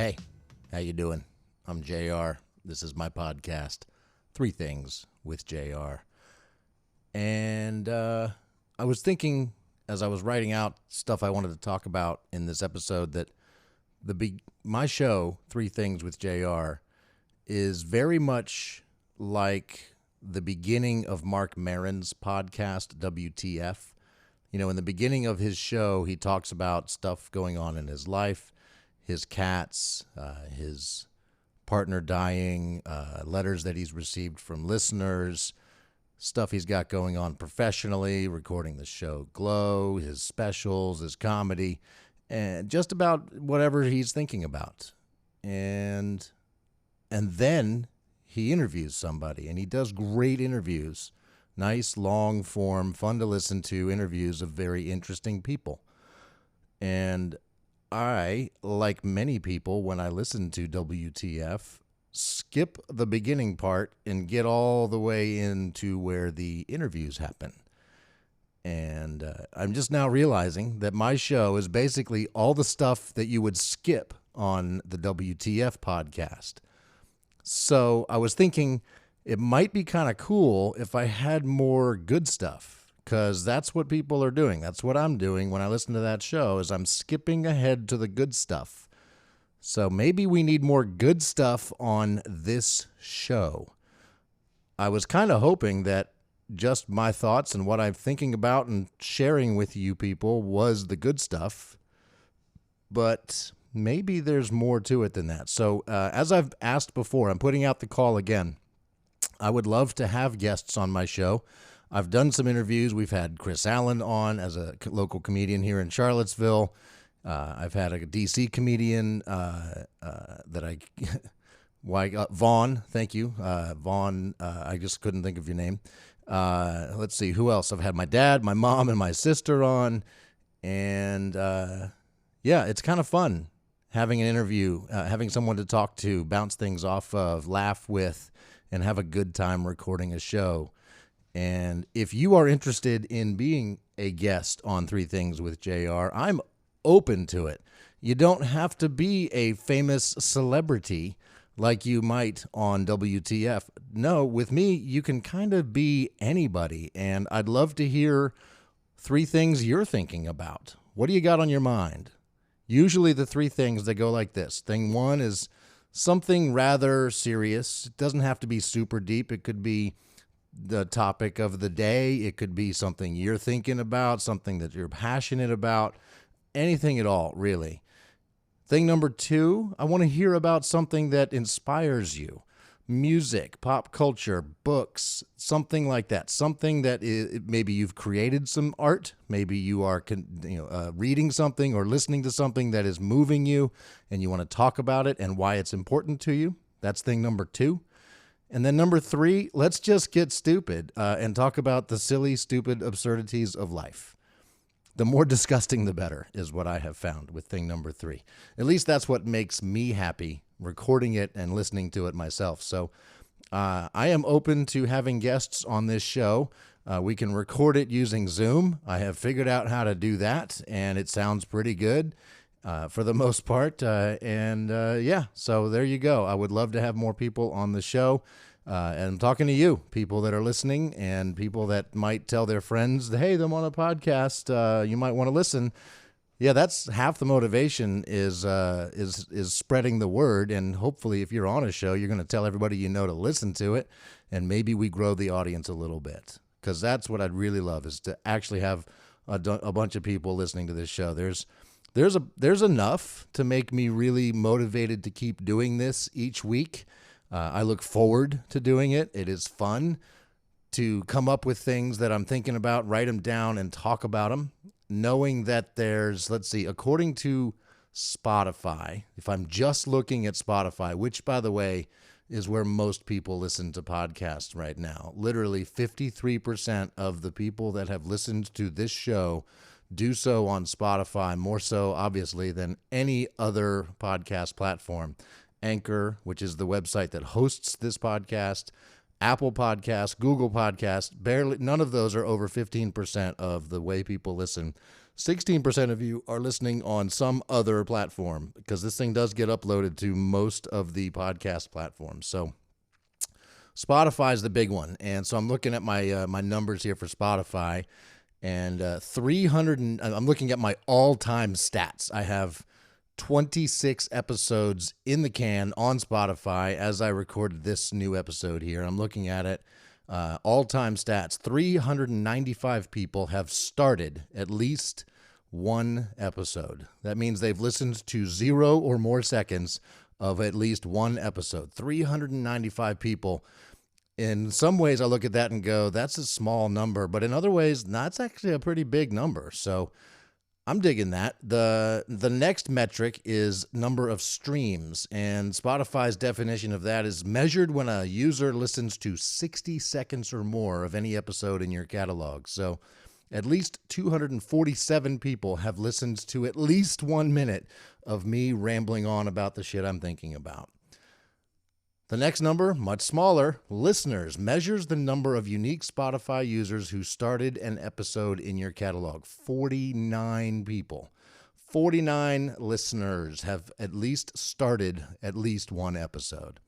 Hey, how you doing? I'm JR. This is my podcast, Three Things with JR. And I was thinking as I was writing out stuff I wanted to talk about in this episode that my show, Three Things with JR, is very much like the beginning of Mark Maron's podcast, WTF. You know, in the beginning of his show, he talks about stuff going on in his life, his cats, his partner dying, letters that he's received from listeners, stuff he's got going on professionally, recording the show Glow, his specials, his comedy, and just about whatever he's thinking about. And then he interviews somebody, and he does great interviews. Nice, long form, fun to listen to interviews of very interesting people. And I, like many people, when I listen to WTF, skip the beginning part and get all the way into where the interviews happen. And I'm just now realizing that my show is basically all the stuff that you would skip on the WTF podcast. So I was thinking it might be kind of cool if I had more good stuff, because that's what people are doing. That's what I'm doing when I listen to that show, is I'm skipping ahead to the good stuff. So maybe we need more good stuff on this show. I was kind of hoping that just my thoughts and what I'm thinking about and sharing with you people was the good stuff, but maybe there's more to it than that. So as I've asked before, I'm putting out the call again. I would love to have guests on my show. I've done some interviews. We've had Chris Allen on as a local comedian here in Charlottesville. I've had a DC comedian Vaughn. Thank you, Vaughn. I just couldn't think of your name. Let's see, who else? I've had my dad, my mom, and my sister on. And yeah, it's kind of fun having an interview, having someone to talk to, bounce things off of, laugh with, and have a good time recording a show. And if you are interested in being a guest on Three Things with JR, I'm open to it. You don't have to be a famous celebrity like you might on WTF. No, with me, you can kind of be anybody. And I'd love to hear three things you're thinking about. What do you got on your mind? Usually the three things, they go like this. Thing one is something rather serious. It doesn't have to be super deep. It could be the topic of the day. It could be something you're thinking about, something that you're passionate about, anything at all, really. Thing number two, I want to hear about something that inspires you. Music, pop culture, books, something like that. Something that maybe you've created some art. Maybe you are reading something or listening to something that is moving you and you want to talk about it and why it's important to you. That's thing number two. And then number three, let's just get stupid and talk about the silly, stupid absurdities of life. The more disgusting, the better, is what I have found with thing number three. At least that's what makes me happy, recording it and listening to it myself. So I am open to having guests on this show. We can record it using Zoom. I have figured out how to do that, and it sounds pretty good for the most part. Yeah, so there you go. I would love to have more people on the show. And I'm talking to you, people that are listening and people that might tell their friends, hey, I'm on a podcast. You might want to listen. Yeah, that's half the motivation is spreading the word. And hopefully if you're on a show, you're going to tell everybody you know to listen to it. And maybe we grow the audience a little bit, because that's what I'd really love, is to actually have a bunch of people listening to this show. There's enough to make me really motivated to keep doing this each week. I look forward to doing it. It is fun to come up with things that I'm thinking about, write them down, and talk about them, knowing that there's, according to Spotify, if I'm just looking at Spotify, which, by the way, is where most people listen to podcasts right now. Literally 53% of the people that have listened to this show do so on Spotify, more so, obviously, than any other podcast platform. Anchor, which is the website that hosts this podcast, Apple Podcasts, Google Podcasts, none of those are over 15% of the way people listen. 16% of you are listening on some other platform, because this thing does get uploaded to most of the podcast platforms. So Spotify is the big one. And so I'm looking at my numbers here for Spotify, and 300 I'm looking at my all-time stats. I have 26 episodes in the can on Spotify as I recorded this new episode here. I'm looking at it. All-time stats. 395 people have started at least one episode. That means they've listened to 0 or more seconds of at least one episode. 395 people. In some ways, I look at that and go, that's a small number. But in other ways, that's actually a pretty big number. So I'm digging that. The next metric is number of streams. And Spotify's definition of that is measured when a user listens to 60 seconds or more of any episode in your catalog. So at least 247 people have listened to at least 1 minute of me rambling on about the shit I'm thinking about. The next number, much smaller, listeners, measures the number of unique Spotify users who started an episode in your catalog. 49 people. 49 listeners have at least started at least one episode.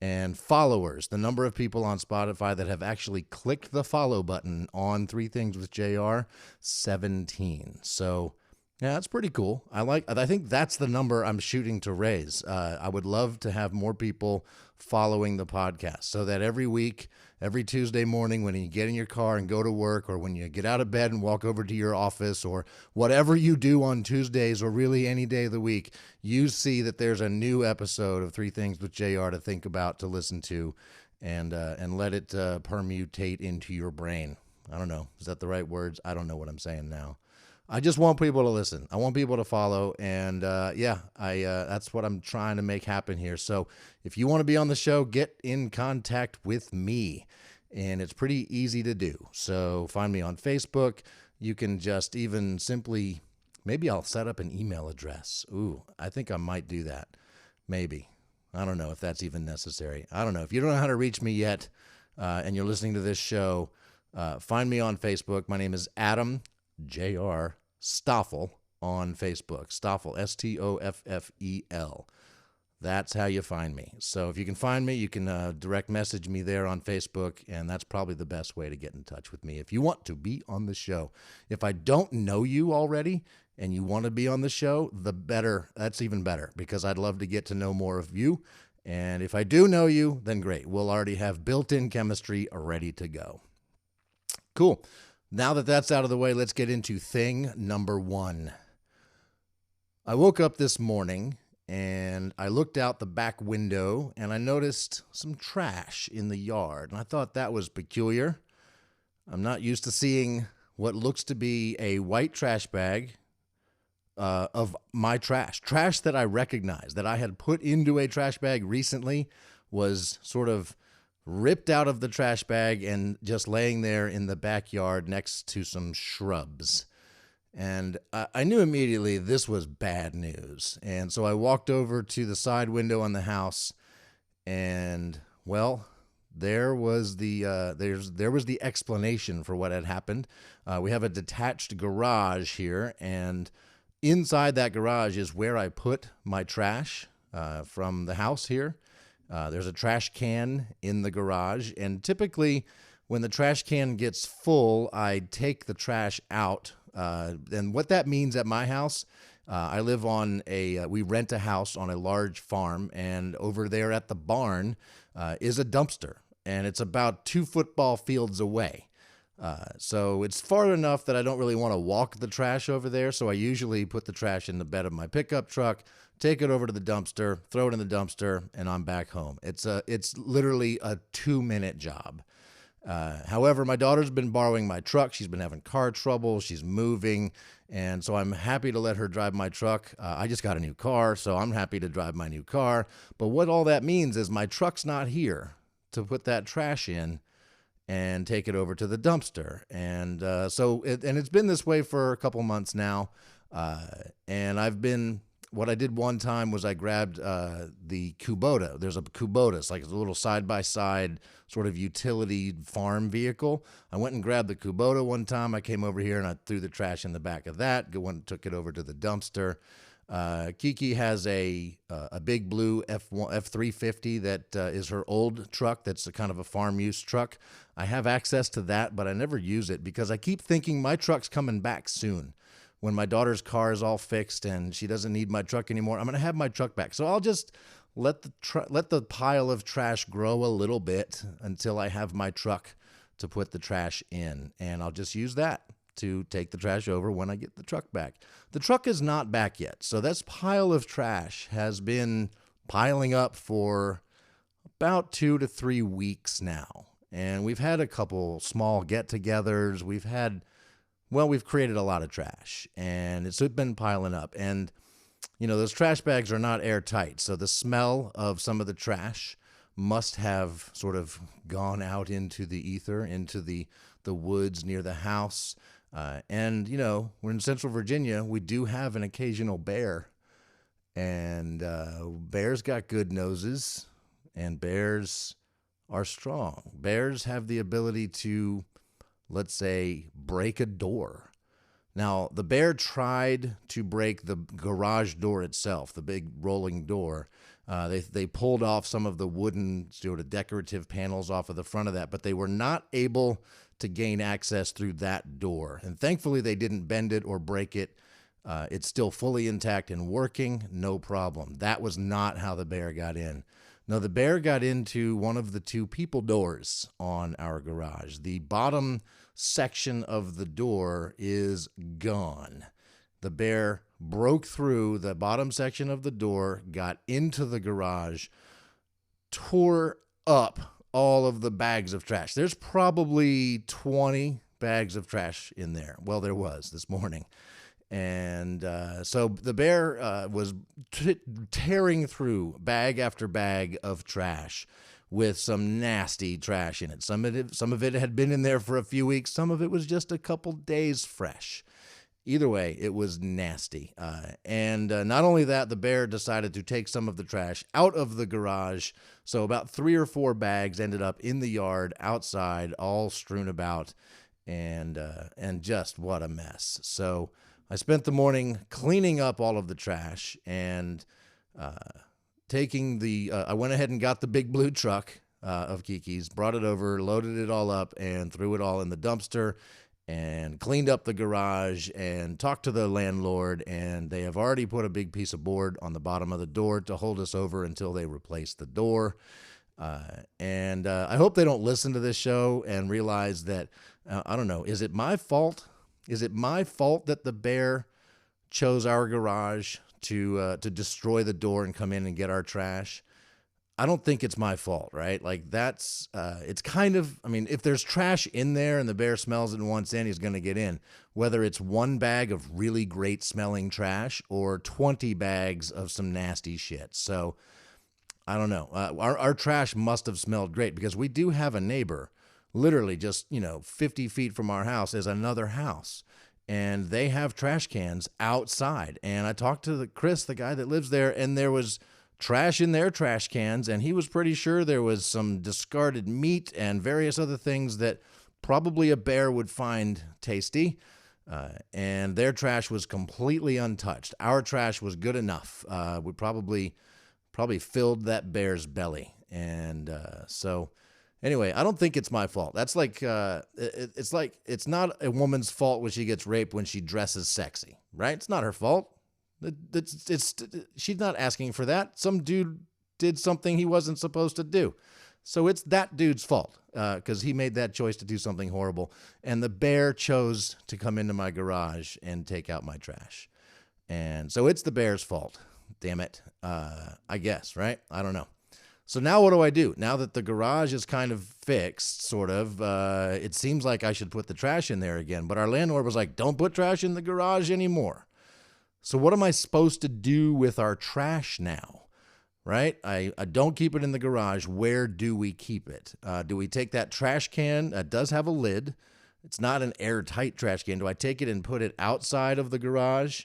And followers, the number of people on Spotify that have actually clicked the follow button on Three Things with JR, 17. So yeah, that's pretty cool. I think that's the number I'm shooting to raise. I would love to have more people following the podcast, so that every week, every Tuesday morning, when you get in your car and go to work, or when you get out of bed and walk over to your office, or whatever you do on Tuesdays, or really any day of the week, you see that there's a new episode of Three Things with JR to think about, to listen to, and let it permutate into your brain. I don't know. Is that the right words? I don't know what I'm saying now. I just want people to listen. I want people to follow. And that's what I'm trying to make happen here. So if you want to be on the show, get in contact with me. And it's pretty easy to do. So find me on Facebook. You can just even simply, maybe I'll set up an email address. Ooh, I think I might do that. Maybe. I don't know if that's even necessary. I don't know. If you don't know how to reach me yet, and you're listening to this show, find me on Facebook. My name is Adam J.R. Stoffel on Facebook. Stoffel, Stoffel. That's how you find me. So if you can find me, you can direct message me there on Facebook, and that's probably the best way to get in touch with me if you want to be on the show. If I don't know you already and you want to be on the show, the better. That's even better, because I'd love to get to know more of you. And if I do know you, then great. We'll already have built-in chemistry ready to go. Cool. Now that that's out of the way, let's get into thing number 1. I woke up this morning and I looked out the back window and I noticed some trash in the yard. And I thought that was peculiar. I'm not used to seeing what looks to be a white trash bag of my trash. Trash that I recognize, that I had put into a trash bag recently, was sort of ripped out of the trash bag and just laying there in the backyard next to some shrubs. And I knew immediately this was bad news. And so I walked over to the side window on the house, and well, there was the explanation for what had happened. We have a detached garage here, and inside that garage is where I put my trash from the house here. There's a trash can in the garage, and typically when the trash can gets full, I take the trash out. And what that means at my house, I live on we rent a house on a large farm, and over there at the barn is a dumpster, and it's about 2 football fields away. So it's far enough that I don't really want to walk the trash over there. So I usually put the trash in the bed of my pickup truck, take it over to the dumpster, throw it in the dumpster, and I'm back home. It's literally a 2-minute job. However, my daughter's been borrowing my truck. She's been having car trouble. She's moving. And so I'm happy to let her drive my truck. I just got a new car, so I'm happy to drive my new car. But what all that means is my truck's not here to put that trash in and take it over to the dumpster. And it's been this way for a couple months now. And I've been what I did one time was I grabbed the Kubota. There's a Kubota. It's like a little side-by-side sort of utility farm vehicle. I went and grabbed the Kubota one time. I came over here and I threw the trash in the back of that. Went and took it over to the dumpster. Kiki has a big blue F350 that is her old truck. That's a kind of a farm use truck. I have access to that, but I never use it because I keep thinking my truck's coming back soon. When my daughter's car is all fixed and she doesn't need my truck anymore, I'm going to have my truck back. So I'll just let the pile of trash grow a little bit until I have my truck to put the trash in, and I'll just use that to take the trash over when I get the truck back. The truck is not back yet, so this pile of trash has been piling up for about 2 to 3 weeks now, and we've had a couple small get-togethers. We've created a lot of trash, and it's been piling up. And, those trash bags are not airtight, so the smell of some of the trash must have sort of gone out into the ether, into the woods near the house. And, we're in Central Virginia. We do have an occasional bear, and bears got good noses, and bears are strong. Bears have the ability to, let's say, break a door. Now, the bear tried to break the garage door itself, the big rolling door. They pulled off some of the wooden sort of decorative panels off of the front of that, but they were not able to gain access through that door. And thankfully, they didn't bend it or break it. It's still fully intact and working, no problem. That was not how the bear got in. No, the bear got into one of the 2 people doors on our garage. The bottom section of the door is gone. The bear broke through the bottom section of the door, got into the garage, tore up all of the bags of trash. There's probably 20 bags of trash in there. Well, there was this morning. And so the bear was tearing through bag after bag of trash with some nasty trash in it. Some of it had been in there for a few weeks. Some of it was just a couple days fresh. Either way, it was nasty. And not only that, the bear decided to take some of the trash out of the garage. So about 3 or 4 bags ended up in the yard, outside, all strewn about. And just what a mess. So I spent the morning cleaning up all of the trash and I went ahead and got the big blue truck of Kiki's, brought it over, loaded it all up, and threw it all in the dumpster and cleaned up the garage and talked to the landlord, and they have already put a big piece of board on the bottom of the door to hold us over until they replace the door. And I hope they don't listen to this show and realize that, I don't know, is it my fault? Is it my fault that the bear chose our garage to destroy the door and come in and get our trash? I don't think it's my fault, right? Like that's, it's kind of, I mean, if there's trash in there and the bear smells it and wants in, he's going to get in. Whether it's 1 bag of really great smelling trash or 20 bags of some nasty shit. So I don't know. Our trash must have smelled great because we do have a neighbor. Literally just, 50 feet from our house is another house. And they have trash cans outside. And I talked to Chris, the guy that lives there, and there was trash in their trash cans, and he was pretty sure there was some discarded meat and various other things that probably a bear would find tasty. And their trash was completely untouched. Our trash was good enough. We probably filled that bear's belly. And so anyway, I don't think it's my fault. That's like, it's not a woman's fault when she gets raped when she dresses sexy, right? It's not her fault. She's not asking for that. Some dude did something he wasn't supposed to do. So it's that dude's fault because he made that choice to do something horrible. And the bear chose to come into my garage and take out my trash. And so it's the bear's fault. Damn it. I guess, right? I don't know. So now what do I do? Now that the garage is kind of fixed, sort of, it seems like I should put the trash in there again. But our landlord was like, don't put trash in the garage anymore. So what am I supposed to do with our trash now, right? I don't keep it in the garage. Where do we keep it? Do we take that trash can that does have a lid? It's not an airtight trash can. Do I take it and put it outside of the garage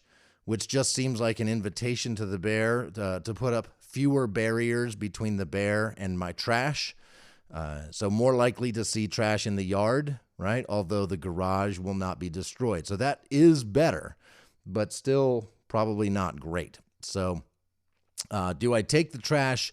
which just seems like an invitation to the bear to put up fewer barriers between the bear and my trash. So more likely to see trash in the yard, right? Although the garage will not be destroyed. So that is better, but still probably not great. So do I take the trash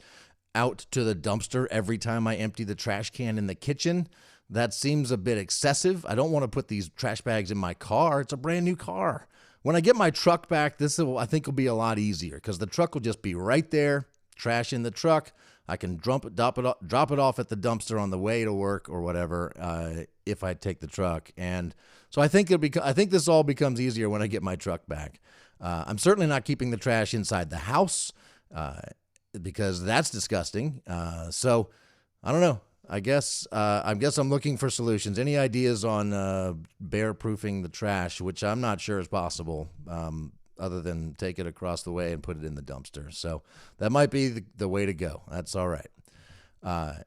out to the dumpster every time I empty the trash can in the kitchen? That seems a bit excessive. I don't want to put these trash bags in my car. It's a brand new car. When I get my truck back, I think will be a lot easier because the truck will just be right there, trash in the truck. I can drop it off at the dumpster on the way to work or whatever if I take the truck. And so I think this all becomes easier when I get my truck back. I'm certainly not keeping the trash inside the house because that's disgusting. So I don't know. I guess I'm looking for solutions. Any ideas on bear-proofing the trash, which I'm not sure is possible, other than take it across the way and put it in the dumpster. So that might be the way to go. That's all right. But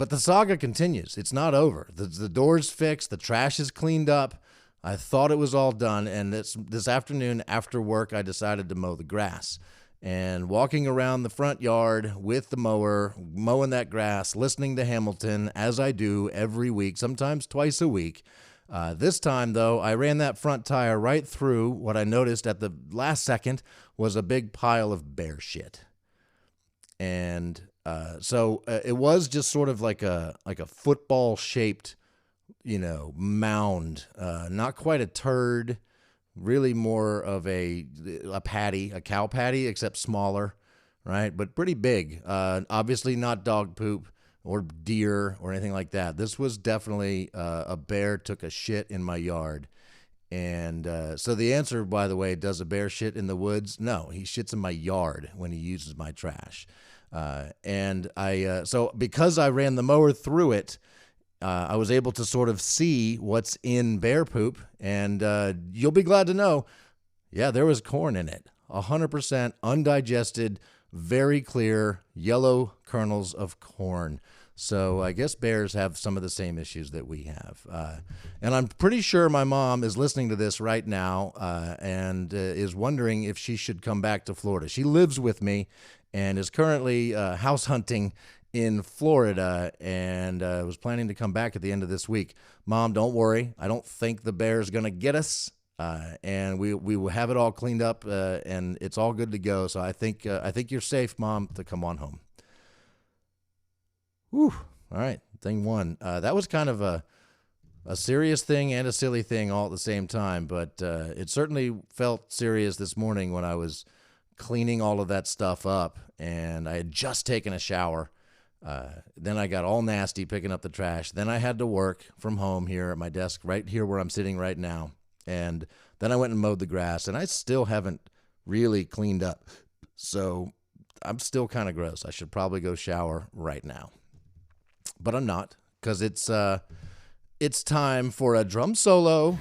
the saga continues. It's not over. The door's fixed. The trash is cleaned up. I thought it was all done. And this afternoon after work, I decided to mow the grass. And walking around the front yard with the mower, mowing that grass, listening to Hamilton, as I do every week, sometimes twice a week. This time, though, I ran that front tire right through what I noticed at the last second was a big pile of bear shit. And so it was just sort of like a football-shaped, mound. Not quite a turd. Really more of a cow patty, except smaller, right? But pretty big. Obviously not dog poop or deer or anything like that. This was definitely a bear took a shit in my yard. And so the answer, by the way, does a bear shit in the woods? No, he shits in my yard when he uses my trash. So because I ran the mower through it, I was able to sort of see what's in bear poop, and you'll be glad to know, yeah, there was corn in it. 100% undigested, very clear yellow kernels of corn. So I guess bears have some of the same issues that we have. And I'm pretty sure my mom is listening to this right now and is wondering if she should come back to Florida. She lives with me and is currently house hunting in Florida, and was planning to come back at the end of this week. Mom, don't worry. I don't think the bear's going to get us, and we will have it all cleaned up, and it's all good to go. So I think you're safe, Mom, to come on home. Whew. All right, thing one. That was kind of a serious thing and a silly thing all at the same time, but it certainly felt serious this morning when I was cleaning all of that stuff up, and I had just taken a shower. Then I got all nasty picking up the trash. Then I had to work from home here at my desk right here where I'm sitting right now. And then I went and mowed the grass, and I still haven't really cleaned up. So I'm still kind of gross. I should probably go shower right now. But I'm not, because it's time for a drum solo.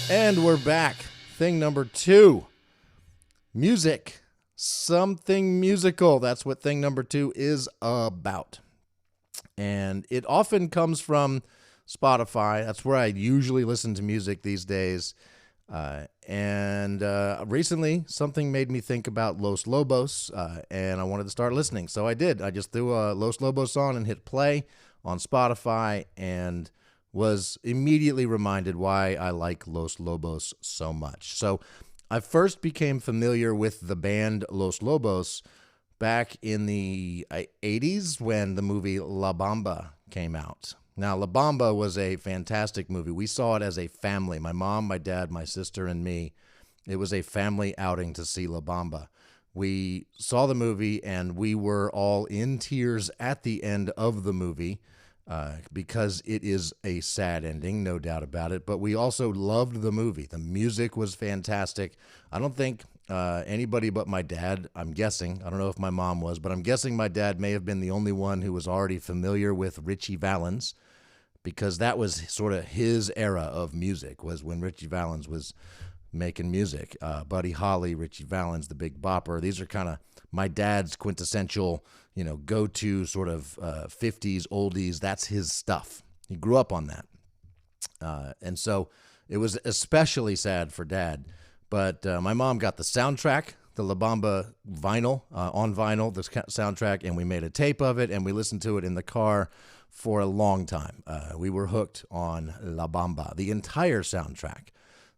And we're back. Thing number 2, music. Something musical. That's what thing number 2 is about. And it often comes from Spotify. That's where I usually listen to music these days. Recently, something made me think about Los Lobos, and I wanted to start listening. So I did. I just threw a Los Lobos on and hit play on Spotify, and was immediately reminded why I like Los Lobos so much. So I first became familiar with the band Los Lobos back in the 80s when the movie La Bamba came out. Now, La Bamba was a fantastic movie. We saw it as a family. My mom, my dad, my sister, and me. It was a family outing to see La Bamba. We saw the movie and we were all in tears at the end of the movie because it is a sad ending, no doubt about it. But we also loved the movie. The music was fantastic. I don't think anybody but my dad, I'm guessing, I don't know if my mom was, but I'm guessing my dad may have been the only one who was already familiar with Richie Valens, because that was sort of his era of music, was when Richie Valens was making music. Buddy Holly, Richie Valens, the Big Bopper. These are kind of my dad's quintessential, go-to sort of 50s oldies. That's his stuff. He grew up on that. And so it was especially sad for Dad. But my mom got the soundtrack, the La Bamba vinyl, on vinyl, the soundtrack, and we made a tape of it, and we listened to it in the car for a long time. We were hooked on La Bamba, the entire soundtrack.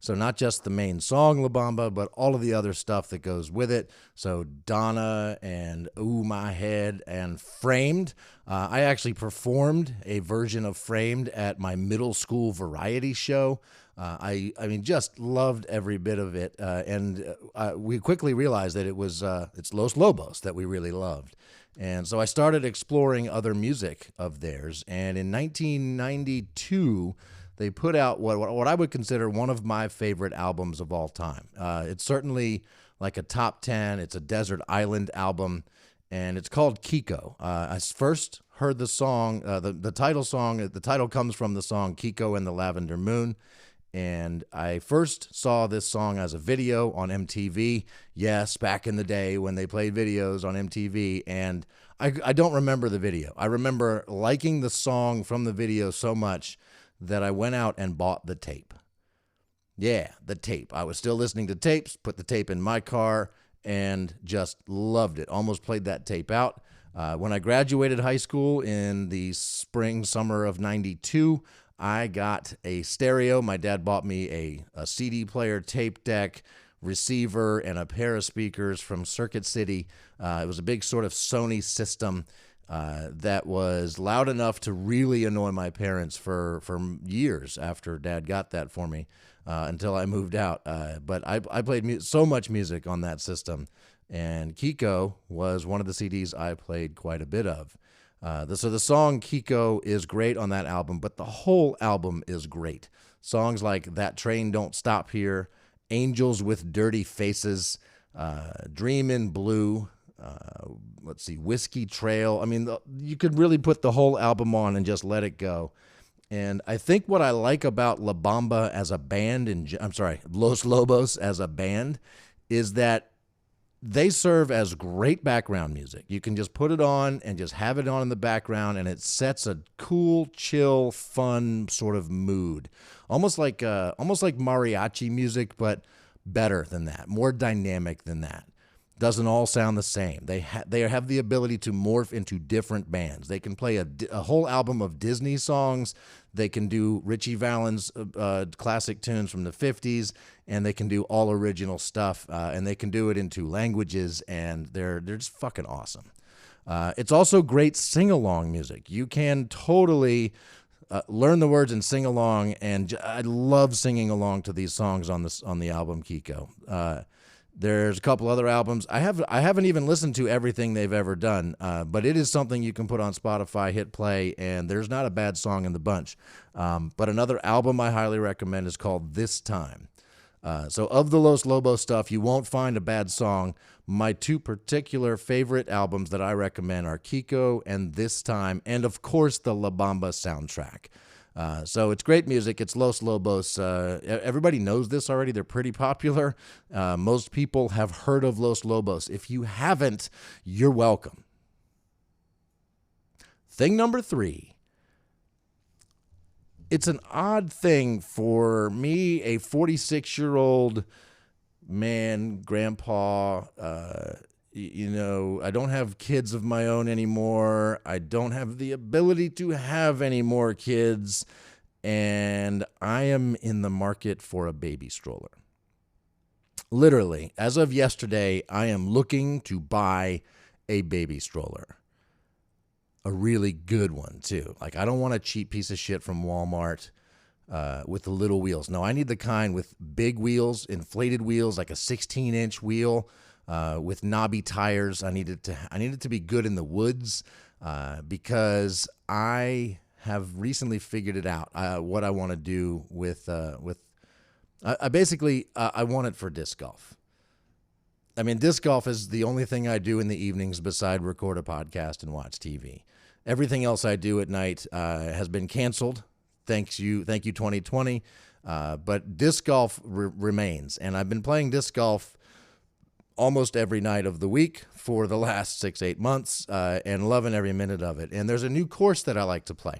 So not just the main song, La Bamba, but all of the other stuff that goes with it. So Donna and Ooh My Head and Framed. I actually performed a version of Framed at my middle school variety show. I mean, just loved every bit of it. And we quickly realized that it's Los Lobos that we really loved. And so I started exploring other music of theirs. And in 1992, they put out what I would consider one of my favorite albums of all time. It's certainly like a top 10. It's a desert island album, and it's called Kiko. I first heard the song, the title song. The title comes from the song Kiko and the Lavender Moon. And I first saw this song as a video on MTV. Yes, back in the day when they played videos on MTV. And I don't remember the video. I remember liking the song from the video so much that I went out and bought the tape. Yeah, the tape. I was still listening to tapes, put the tape in my car, and just loved it. Almost played that tape out. When I graduated high school in the summer of 92, I got a stereo. My dad bought me a CD player, tape deck, receiver, and a pair of speakers from Circuit City. It was a big sort of Sony system that was loud enough to really annoy my parents for years after Dad got that for me, until I moved out. But I played so much music on that system, and Kiko was one of the CDs I played quite a bit of. So the song Kiko is great on that album, but the whole album is great. Songs like That Train Don't Stop Here, Angels with Dirty Faces, Dream in Blue, let's see, Whiskey Trail. I mean, you could really put the whole album on and just let it go. And I think what I like about La Bamba as a band, Los Lobos as a band, is that they serve as great background music. You can just put it on and just have it on in the background, and it sets a cool, chill, fun sort of mood. Almost like mariachi music, but better than that, more dynamic than that. Doesn't all sound the same. They have the ability to morph into different bands. They can play a whole album of Disney songs. They can do Richie Valens classic tunes from the 50s, and they can do all original stuff, and they can do it in 2 languages, and they're just fucking awesome. It's also great sing-along music. You can totally learn the words and sing along, and I love singing along to these songs on the album Kiko. There's a couple other albums. I haven't even listened to everything they've ever done, but it is something you can put on Spotify, hit play, and there's not a bad song in the bunch. But another album I highly recommend is called This Time. So of the Los Lobos stuff, you won't find a bad song. My 2 particular favorite albums that I recommend are Kiko and This Time, and of course the La Bamba soundtrack. So it's great music. It's Los Lobos. Everybody knows this already. They're pretty popular. Most people have heard of Los Lobos. If you haven't, you're welcome. Thing number 3. It's an odd thing for me, a 46-year-old man, grandpa. I don't have kids of my own anymore. I don't have the ability to have any more kids. And I am in the market for a baby stroller. Literally, as of yesterday, I am looking to buy a baby stroller. a really good one too. Like, I don't want a cheap piece of shit from Walmart with the little wheels. No, I need the kind with big wheels, inflated wheels, like a 16-inch wheel with knobby tires. I need it to be good in the woods because I have recently figured it out. What I want to do with I basically I want it for disc golf. I mean, disc golf is the only thing I do in the evenings beside record a podcast and watch TV. Everything else I do at night has been canceled. Thank you, 2020. But disc golf remains, and I've been playing disc golf almost every night of the week for the last 6-8 months, and loving every minute of it. And there's a new course that I like to play.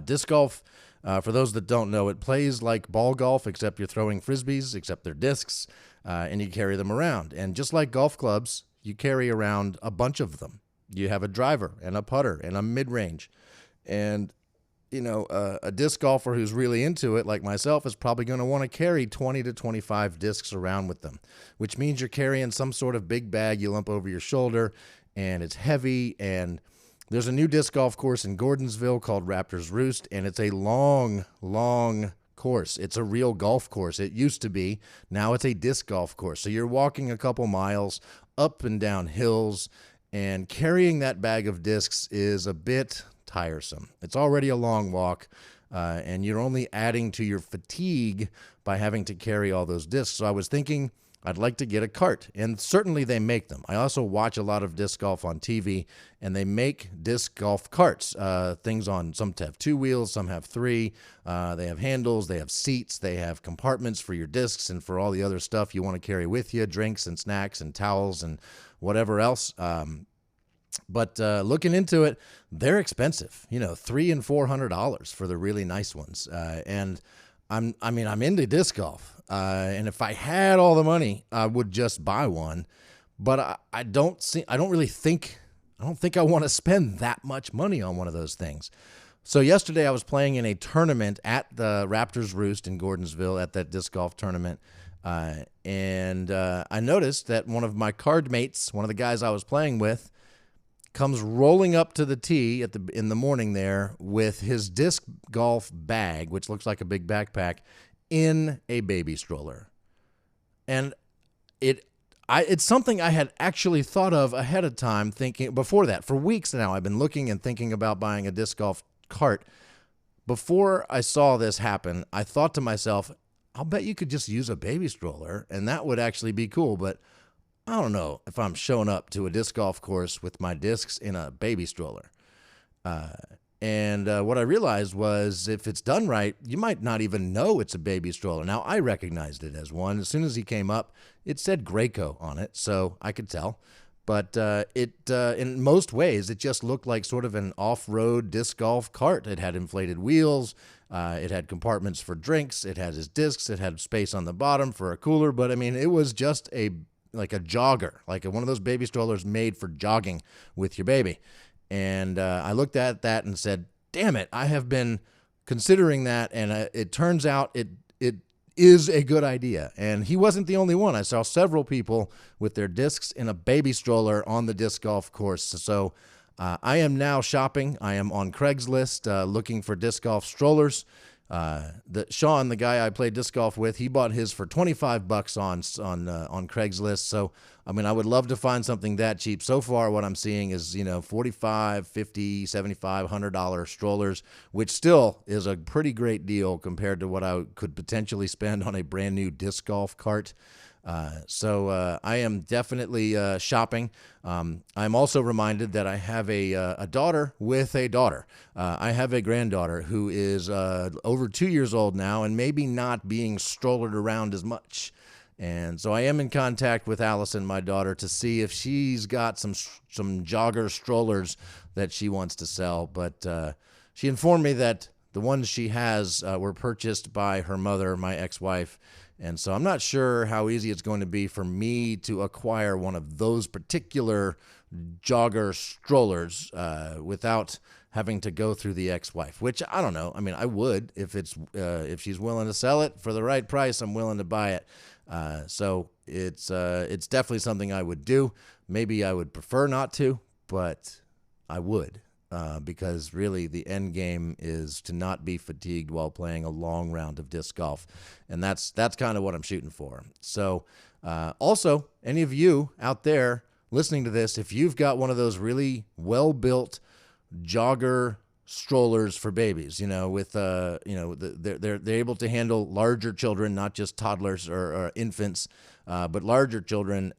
Disc golf, for those that don't know, it plays like ball golf, except you're throwing frisbees, except they're discs, and you carry them around. And just like golf clubs, you carry around a bunch of them. You have a driver and a putter and a mid-range. And, you know, a disc golfer who's really into it, like myself, is probably going to want to carry 20 to 25 discs around with them, which means you're carrying some sort of big bag you lump over your shoulder, and it's heavy. And there's a new disc golf course in Gordonsville called Raptors Roost, and it's a long, long course. It's a real golf course. It used to be. Now it's a disc golf course. So you're walking a couple miles up and down hills, and carrying that bag of discs is a bit tiresome. It's already a long walk, and you're only adding to your fatigue by having to carry all those discs. So I was thinking I'd like to get a cart, and certainly they make them. I also watch a lot of disc golf on TV, and they make disc golf carts. Things on, some have 2 wheels, some have 3. They have handles, they have seats, they have compartments for your discs and for all the other stuff you want to carry with you, drinks and snacks and towels and whatever else. But looking into it, they're expensive. You know, $300 and $400 for the really nice ones. And I'm into disc golf. And if I had all the money, I would just buy one. But I don't think I want to spend that much money on one of those things. So yesterday I was playing in a tournament at the Raptors Roost in Gordonsville at that disc golf tournament. And I noticed that one of my card mates, one of the guys I was playing with, comes rolling up to the tee in the morning there with his disc golf bag, which looks like a big backpack, in a baby stroller. And it's something I had actually thought of ahead of time, thinking before that. For weeks now, I've been looking and thinking about buying a disc golf cart. Before I saw this happen, I thought to myself, I'll bet you could just use a baby stroller, and that would actually be cool. But I don't know if I'm showing up to a disc golf course with my discs in a baby stroller. And what I realized was, if it's done right, you might not even know it's a baby stroller. Now, I recognized it as one. As soon as he came up, it said Graco on it, so I could tell. But in most ways, it just looked like sort of an off-road disc golf cart. It had inflated wheels. It had compartments for drinks. It had his discs. It had space on the bottom for a cooler. But, I mean, it was just like a jogger, like one of those baby strollers made for jogging with your baby. And I looked at that and said, damn it, I have been considering that, and it turns out it is a good idea. And he wasn't the only one. I saw several people with their discs in a baby stroller on the disc golf course. So I am now shopping. I am on Craigslist looking for disc golf strollers. Sean, the guy I played disc golf with, he bought his for $25 on Craigslist. So, I mean, I would love to find something that cheap. So far, what I'm seeing is, $45, $50, $75, $100 strollers, which still is a pretty great deal compared to what I could potentially spend on a brand new disc golf cart. So I am definitely shopping. I'm also reminded that I have a daughter with a daughter. I have a granddaughter who is over 2 years old now and maybe not being strollered around as much. And so I am in contact with Allison, my daughter, to see if she's got some jogger strollers that she wants to sell. But she informed me that the ones she has were purchased by her mother, my ex-wife. And so I'm not sure how easy it's going to be for me to acquire one of those particular jogger strollers without having to go through the ex-wife, which I don't know. I mean, I would if she's willing to sell it for the right price. I'm willing to buy it. So it's definitely something I would do. Maybe I would prefer not to, but I would. because really the end game is to not be fatigued while playing a long round of disc golf. And that's kind of what I'm shooting for. So also, any of you out there listening to this, if you've got one of those really well-built jogger strollers for babies, with they're able to handle larger children, not just toddlers or infants, but larger children,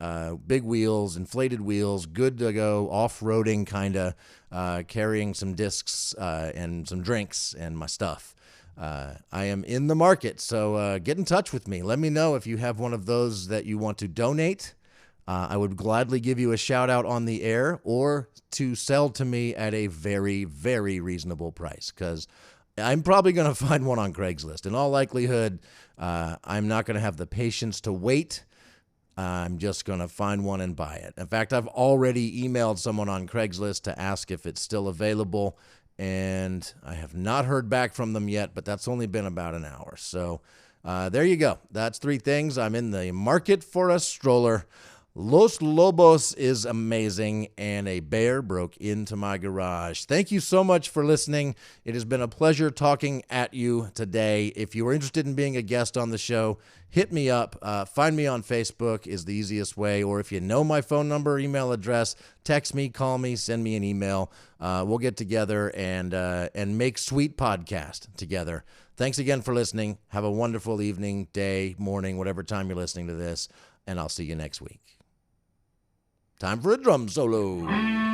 big wheels, inflated wheels, good to go off-roading, kind of carrying some discs and some drinks and my stuff. I am in the market, so get in touch with me. Let me know if you have one of those that you want to donate. I would gladly give you a shout out on the air, or to sell to me at a very, very reasonable price, because I'm probably going to find one on Craigslist. In all likelihood, I'm not going to have the patience to wait. I'm just going to find one and buy it. In fact, I've already emailed someone on Craigslist to ask if it's still available, and I have not heard back from them yet, but that's only been about an hour. So there you go. That's 3 things. I'm in the market for a stroller. Los Lobos is amazing, and a bear broke into my garage. Thank you so much for listening. It has been a pleasure talking at you today. If you are interested in being a guest on the show, hit me up. Find me on Facebook is the easiest way, or if you know my phone number, email address, text me, call me, send me an email. We'll get together and make sweet podcast together. Thanks again for listening. Have a wonderful evening, day, morning, whatever time you're listening to this, and I'll see you next week. Time for a drum solo.